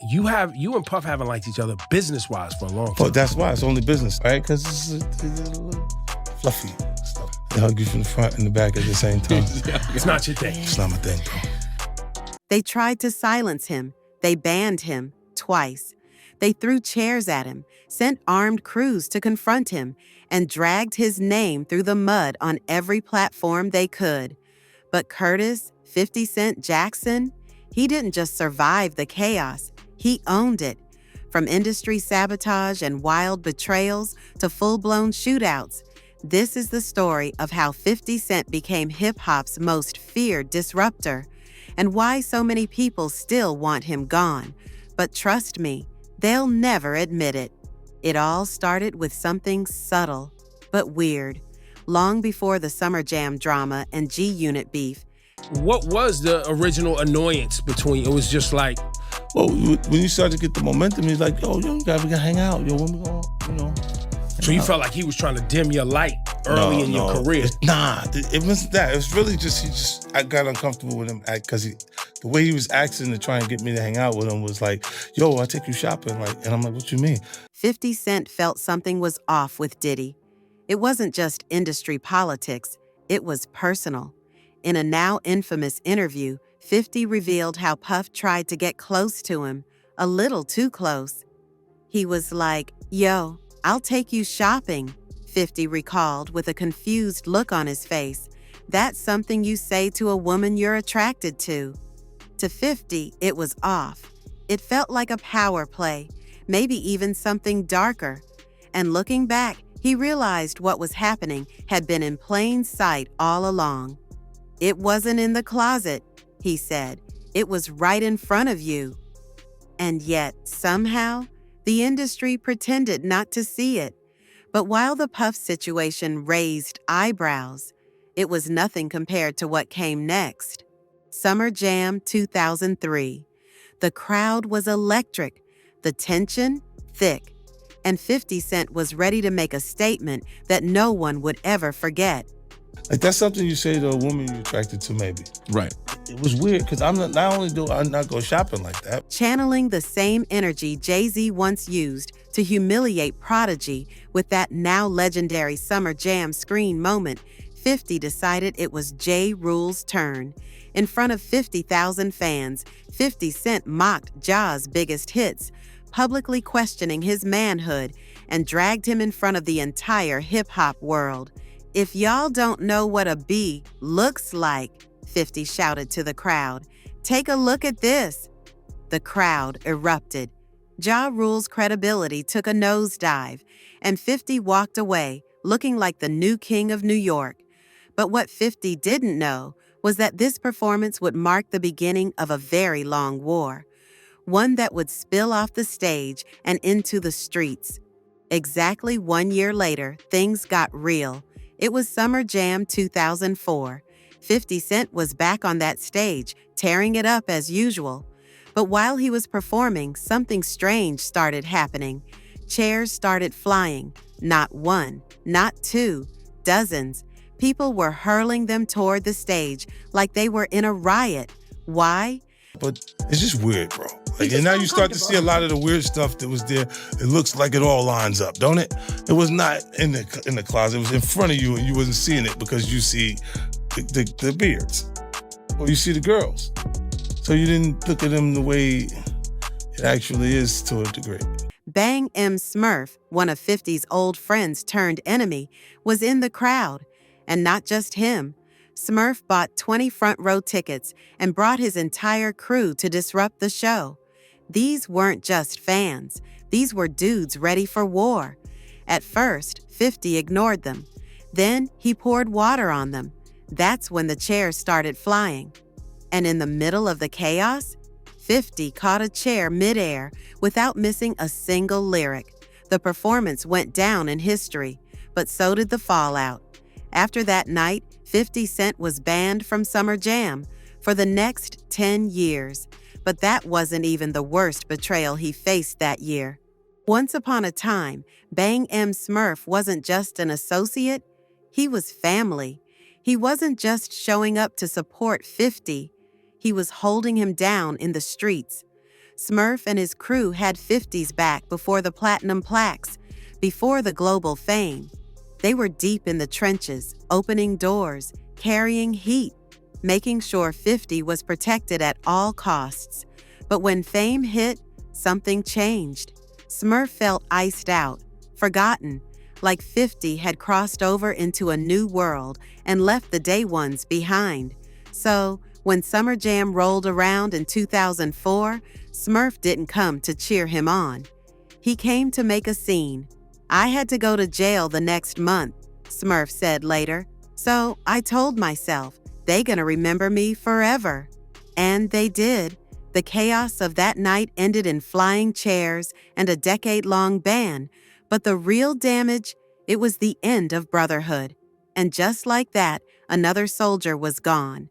You and Puff haven't liked each other business-wise for a long time. But that's why it's only business, right? Because it's a little fluffy stuff. They hug you from the front and the back at the same time. It's not your thing. It's not my thing, bro. They tried to silence him. They banned him twice. They threw chairs at him, sent armed crews to confront him, and dragged his name through the mud on every platform they could. But Curtis, 50 Cent Jackson, he didn't just survive the chaos, he owned it. From industry sabotage and wild betrayals to full-blown shootouts, this is the story of how 50 Cent became hip-hop's most feared disruptor, and why so many people still want him gone. But trust me, they'll never admit it. It all started with something subtle, but weird. Long before the Summer Jam drama and G-Unit beef. What was the original annoyance between? It was just like, well, when you start to get the momentum, he's like, yo, we gotta hang out. Yo, when we gonna, So you felt like he was trying to dim your light early in your career? It wasn't that. It was really just, I got uncomfortable with him because the way he was acting to try and get me to hang out with him was like, yo, I take you shopping. And I'm like, what you mean? 50 Cent felt something was off with Diddy. It wasn't just industry politics, it was personal. In a now infamous interview, 50 revealed how Puff tried to get close to him, a little too close. He was like, yo, I'll take you shopping, 50 recalled with a confused look on his face. That's something you say to a woman you're attracted to. To 50, it was off. It felt like a power play, maybe even something darker. And looking back, he realized what was happening had been in plain sight all along. It wasn't in the closet, he said. It was right in front of you. And yet, somehow, the industry pretended not to see it. But while the Puff situation raised eyebrows, it was nothing compared to what came next. Summer Jam 2003. The crowd was electric, the tension thick, and 50 Cent was ready to make a statement that no one would ever forget. Like, that's something you say to a woman you're attracted to, maybe. Right. It was weird because not only do I not go shopping like that. Channeling the same energy Jay-Z once used to humiliate Prodigy with that now legendary Summer Jam screen moment, 50 decided it was J. Rule's turn. In front of 50,000 fans, 50 Cent mocked Ja's biggest hits, publicly questioning his manhood, and dragged him in front of the entire hip-hop world. If y'all don't know what a B looks like, 50 shouted to the crowd, take a look at this. The crowd erupted. Ja Rule's credibility took a nosedive, and 50 walked away, looking like the new king of New York. But what 50 didn't know was that this performance would mark the beginning of a very long war, one that would spill off the stage and into the streets. Exactly 1 year later, things got real. It was Summer Jam 2004. 50 Cent was back on that stage, tearing it up as usual. But while he was performing, something strange started happening. Chairs started flying. Not one, not two, dozens. People were hurling them toward the stage like they were in a riot. Why? But it's just weird, bro. And now you start to see a lot of the weird stuff that was there. It looks like it all lines up, don't it? It was not in the closet. It was in front of you, and you wasn't seeing it because you see the beards, or you see the girls. So you didn't look at them the way it actually is to a degree. Bang M. Smurf, one of 50's old friends turned enemy, was in the crowd. And not just him. Smurf bought 20 front-row tickets and brought his entire crew to disrupt the show. These weren't just fans. These were dudes ready for war. At first, 50 ignored them. Then he poured water on them. That's when the chairs started flying. And in the middle of the chaos, 50 caught a chair midair without missing a single lyric. The performance went down in history, but so did the fallout. After that night, 50 Cent was banned from Summer Jam for the next 10 years. But that wasn't even the worst betrayal he faced that year. Once upon a time, Bang M. Smurf wasn't just an associate, he was family. He wasn't just showing up to support 50, he was holding him down in the streets. Smurf and his crew had 50's back before the platinum plaques, before the global fame. They were deep in the trenches, opening doors, carrying heat, making sure 50 was protected at all costs. But when fame hit, something changed. Smurf felt iced out, forgotten, like 50 had crossed over into a new world and left the day ones behind. So, when Summer Jam rolled around in 2004, Smurf didn't come to cheer him on. He came to make a scene. "I had to go to jail the next month," Smurf said later. "So I told myself, they gonna remember me forever." And they did. The chaos of that night ended in flying chairs and a decade-long ban, but the real damage, it was the end of brotherhood. And just like that, another soldier was gone.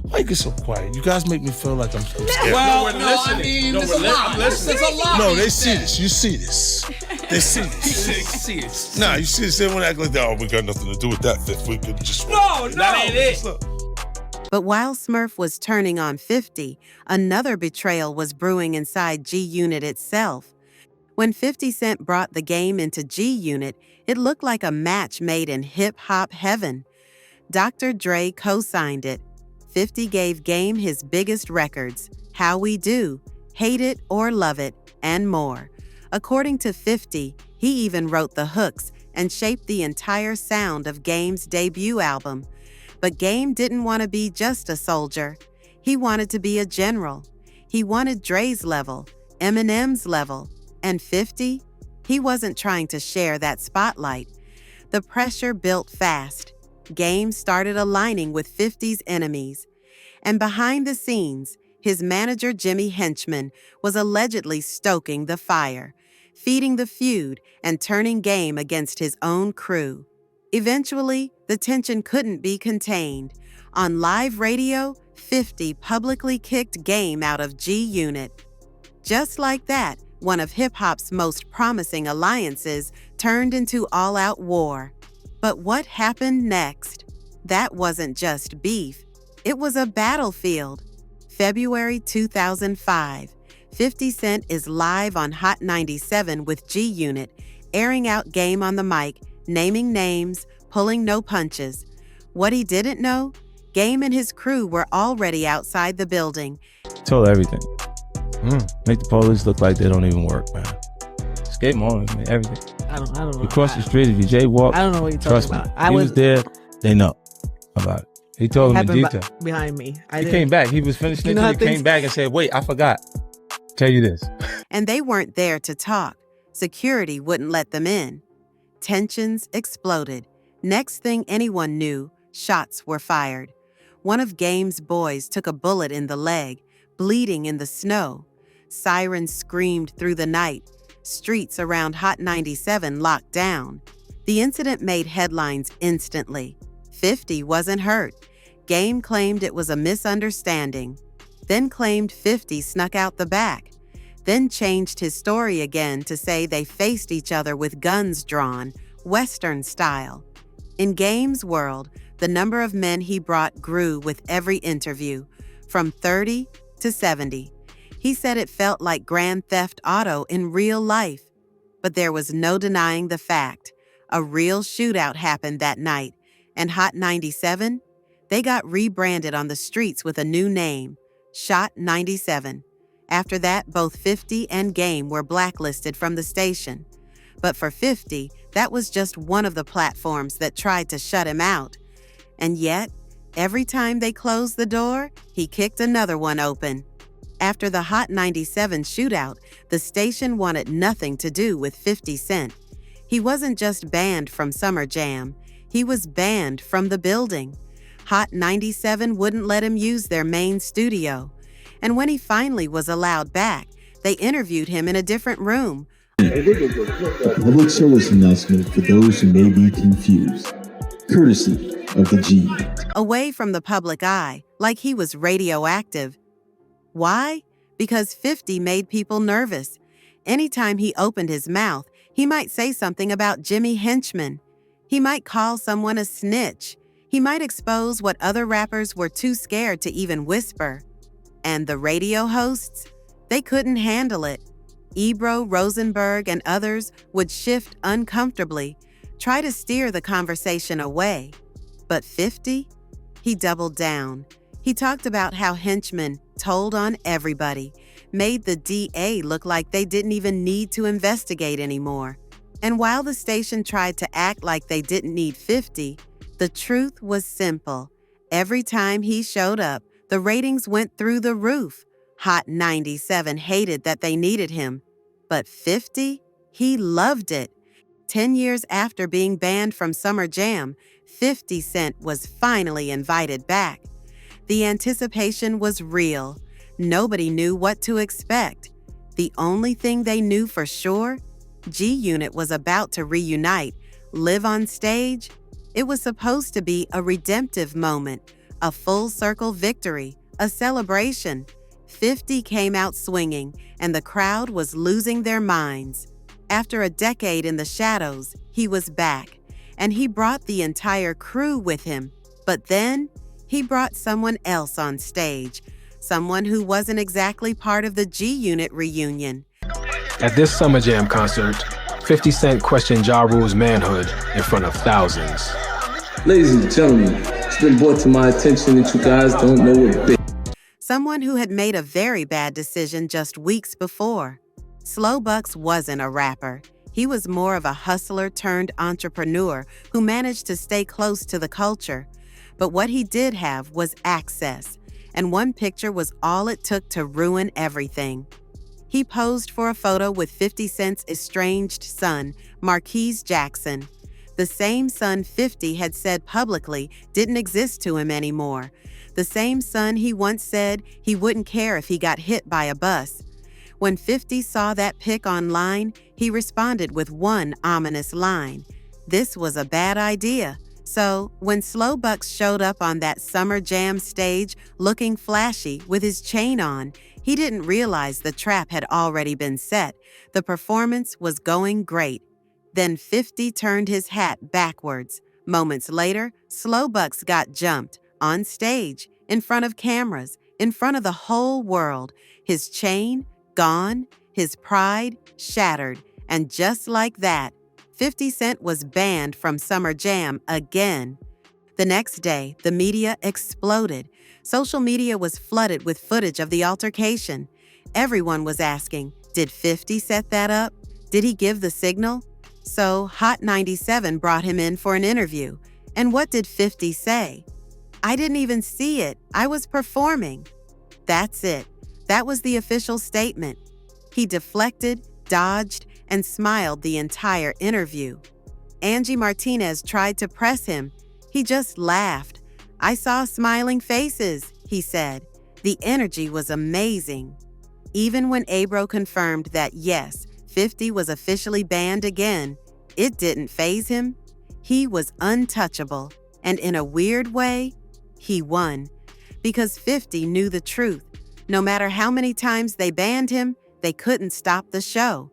Why you get so quiet? You guys make me feel like I'm scared. Well, we're listening. I'm listening. There's a lot. No, they see this. You see this. They see this. Nah, you see this. They want to act like that. Oh, we got nothing to do with that. Fifth, we could just... No, that ain't it. But while Smurf was turning on 50, another betrayal was brewing inside G-Unit itself. When 50 Cent brought the game into G-Unit, it looked like a match made in hip-hop heaven. Dr. Dre co-signed it. 50 gave Game his biggest records, How We Do, Hate It or Love It, and more. According to 50, he even wrote the hooks and shaped the entire sound of Game's debut album. But Game didn't want to be just a soldier. He wanted to be a general. He wanted Dre's level, Eminem's level, and 50? He wasn't trying to share that spotlight. The pressure built fast. Game started aligning with 50's enemies. And behind the scenes, his manager Jimmy Henchman was allegedly stoking the fire, feeding the feud and turning Game against his own crew. Eventually, the tension couldn't be contained. On live radio, 50 publicly kicked Game out of G-Unit. Just like that, one of hip-hop's most promising alliances turned into all-out war. But what happened next? That wasn't just beef. It was a battlefield. February 2005. 50 Cent is live on Hot 97 with G-Unit, airing out Game on the mic, naming names, pulling no punches. What he didn't know? Game and his crew were already outside the building. Told everything. Make the police look like they don't even work, man. Escape moment, man, everything. I don't know. You cross the street, if you jaywalk, I don't know what you're talking about. He was there, they know about it. He told them in detail. Behind me. He came back. He was finished snitching. He came back and said, wait, I forgot. Tell you this. And they weren't there to talk. Security wouldn't let them in. Tensions exploded. Next thing anyone knew, shots were fired. One of Game's boys took a bullet in the leg, bleeding in the snow. Sirens screamed through the night. Streets around Hot 97 locked down. The incident made headlines instantly. 50 wasn't hurt. Game claimed it was a misunderstanding. Then claimed 50 snuck out the back. Then changed his story again to say they faced each other with guns drawn, Western style. In Game's world, the number of men he brought grew with every interview, from 30 to 70. He said it felt like Grand Theft Auto in real life. But there was no denying the fact. A real shootout happened that night, and Hot 97, they got rebranded on the streets with a new name, Shot 97. After that, both 50 and Game were blacklisted from the station. But for 50, that was just one of the platforms that tried to shut him out. And yet, every time they closed the door, he kicked another one open. After the Hot 97 shootout, the station wanted nothing to do with 50 Cent. He wasn't just banned from Summer Jam, he was banned from the building. Hot 97 wouldn't let him use their main studio. And when he finally was allowed back, they interviewed him in a different room. Public service announcement for those who may be confused. Courtesy of the G. Away from the public eye, like he was radioactive. Why? Because 50 made people nervous. Anytime he opened his mouth, he might say something about Jimmy Henchman. He might call someone a snitch. He might expose what other rappers were too scared to even whisper. And the radio hosts? They couldn't handle it. Ebro, Rosenberg, and others would shift uncomfortably, try to steer the conversation away. But 50? He doubled down. He talked about how henchmen told on everybody, made the DA look like they didn't even need to investigate anymore. And while the station tried to act like they didn't need 50, the truth was simple. Every time he showed up, the ratings went through the roof. Hot 97 hated that they needed him. But 50? He loved it. 10 years after being banned from Summer Jam, 50 Cent was finally invited back. The anticipation was real. Nobody knew what to expect. The only thing they knew for sure, G-Unit was about to reunite, live on stage. It was supposed to be a redemptive moment, a full-circle victory, a celebration. 50 came out swinging, and the crowd was losing their minds. After a decade in the shadows, he was back, and he brought the entire crew with him. But then, he brought someone else on stage, someone who wasn't exactly part of the G-Unit reunion. At this Summer Jam concert, 50 Cent questioned Ja Rule's manhood in front of thousands. Ladies and gentlemen, it's been brought to my attention that you guys don't know what big. Someone who had made a very bad decision just weeks before. Slow Bucks wasn't a rapper. He was more of a hustler turned entrepreneur who managed to stay close to the culture. But what he did have was access, and one picture was all it took to ruin everything. He posed for a photo with 50 Cent's estranged son, Marquise Jackson, the same son 50 had said publicly didn't exist to him anymore, the same son he once said he wouldn't care if he got hit by a bus. When 50 saw that pic online, he responded with one ominous line. This was a bad idea. So, when Slow Bucks showed up on that Summer Jam stage looking flashy with his chain on, he didn't realize the trap had already been set. The performance was going great. Then 50 turned his hat backwards. Moments later, Slow Bucks got jumped, on stage, in front of cameras, in front of the whole world. His chain, gone, his pride, shattered. And just like that, 50 Cent was banned from Summer Jam again. The next day, the media exploded. Social media was flooded with footage of the altercation. Everyone was asking, did 50 set that up? Did he give the signal? So Hot 97 brought him in for an interview. And what did 50 say? I didn't even see it. I was performing. That's it. That was the official statement. He deflected, dodged, and smiled the entire interview. Angie Martinez tried to press him. He just laughed. I saw smiling faces, he said. The energy was amazing. Even when Abro confirmed that yes, 50 was officially banned again, it didn't faze him. He was untouchable, and in a weird way, he won. Because 50 knew the truth. No matter how many times they banned him, they couldn't stop the show.